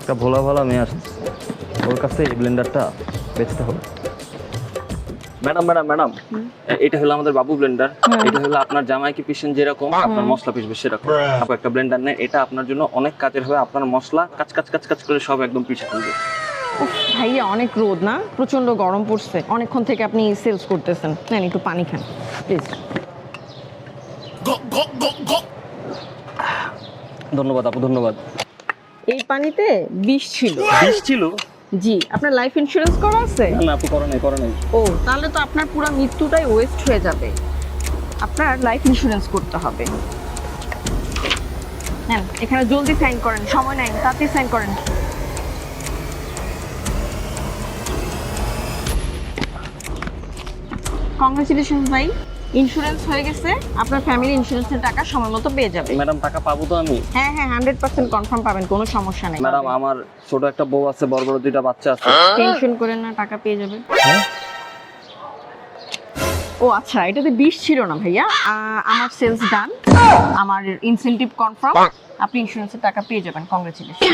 একটা ভোলা ভালা মেয়ে আসছে, ওর কাছে এই ব্লেন্ডারটা বেচতে হবে। ম্যাডাম ম্যাডাম ম্যাডাম, এটা হলো আমাদের বাবু ব্লেন্ডার। এটা হলো আপনার জামাই কি পিসেন যেরকম আপনার মশলা পিসবে সেরকম। আপু একটা ব্লেন্ডার নেই, এটা আপনার জন্য অনেক কাজের হবে। আপনার মশলা কাচ কাচ কাচ কাচ করে সব একদম পিষে ফেলবে। উফ, ভাইয়া অনেক রোদ না, প্রচন্ড গরম পড়ছে, অনেকক্ষণ থেকে আপনি সেলস করতেছেন, নেন একটু পানি খান প্লিজ। ধন্যবাদ আপু, ধন্যবাদ। এই পানিতে বিষ ছিল। বিষ ছিল? জি, আপনার লাইফ ইন্স্যুরেন্স করা আছে? না না আপু, করে নাই করে নাই। ও, তাহলে তো আপনার পুরো মৃত্যুটাই ওয়েস্ট হয়ে যাবে। আপনার লাইফ ইন্স্যুরেন্স করতে হবে। নেন, এখানে জলদি সাইন করেন, সময় নাই, তাড়াতাড়ি সাইন করেন। কংগ্রেচুলেশনস ভাই, ইন্স্যুরেন্স হয়ে গেছে। আপনার ফ্যামিলি ইন্স্যুরেন্সের টাকা সময় মতো পেয়ে যাবে। ম্যাডাম টাকা পাবো তো আমি? হ্যাঁ হ্যাঁ, 100% কনফার্ম পাবেন, কোনো সমস্যা নেই। ম্যাডাম আমার ছোট একটা বউ আছে, বড় বড় দুইটা বাচ্চা আছে। টেনশন করেন না, টাকা পেয়ে যাবে। ও আচ্ছা, এটাতে বিষ ছিল না ভাইয়া। আমার সেলস ডান, আমার ইনসেনটিভ কনফার্ম, আপনি ইন্স্যুরেন্সের টাকা পেয়ে যাবেন। কংগ্রেচুলেশন।